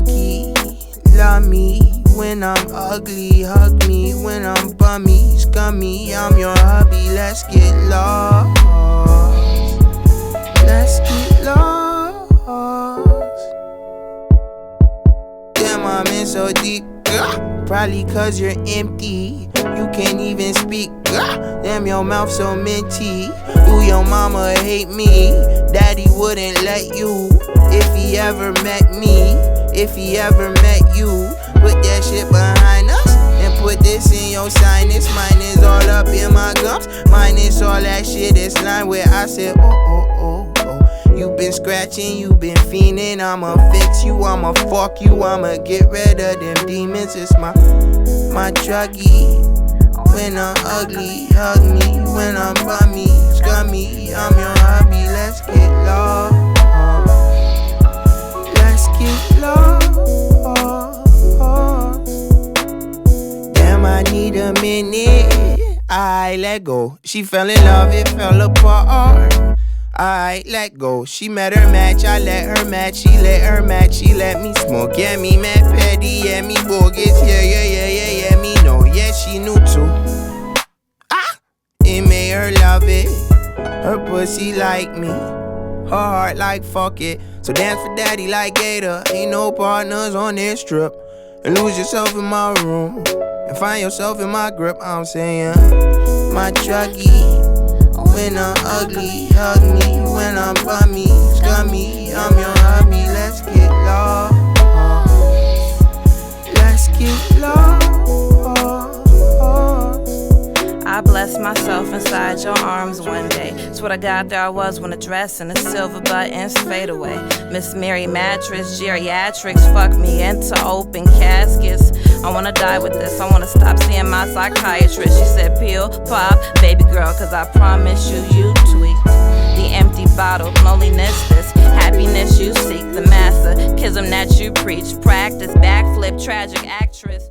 druggie. Love me when I'm ugly, hug me when I'm bummy, scummy. I'm your hubby, let's get lost. Let's get lost. Damn, I'm in so deep. Probably cause you're empty. You can't even speak. Damn, your mouth so minty. Ooh, your mama hate me. Daddy wouldn't let you. If he ever met me, if he ever met you, put that shit behind us and put this in your sinus. Mine is all up in my gums. Mine is all that shit. It's line where I said, oh, oh, oh, oh. You been scratching, you been fiending. I'ma fix you, I'ma fuck you, I'ma get rid of them demons. It's my druggie. When I'm ugly, hug me. When I'm bummy, scummy, I'm your hubby. Let's get lost. Let's get lost. Damn, I need a minute. I let go. She fell in love, it fell apart. I let go. She met her match, I let her match. She let her match, she let me smoke. Yeah, me mad petty, yeah, me bogus. Yeah, me know. Yeah, she knew too. It made her love it. Her pussy like me. Her heart like fuck it. So dance for daddy like Gator. Ain't no partners on this trip. And lose yourself in my room and find yourself in my grip. I'm saying, my druggie. When I'm ugly, hug me. When I'm bummy, scummy, I'm your hubby. Let's get lost. Let's get lost. I blessed myself inside your arms one day. Swear to God, there I was when the dress and the silver buttons fade away. Miss Mary mattress, geriatrics, fuck me into open caskets. I wanna die with this, I wanna stop seeing my psychiatrist. She said peel, pop, baby girl, cause I promise you tweaked. The empty bottle, loneliness, this happiness you seek. The masochism that you preach, practice, backflip, tragic actress.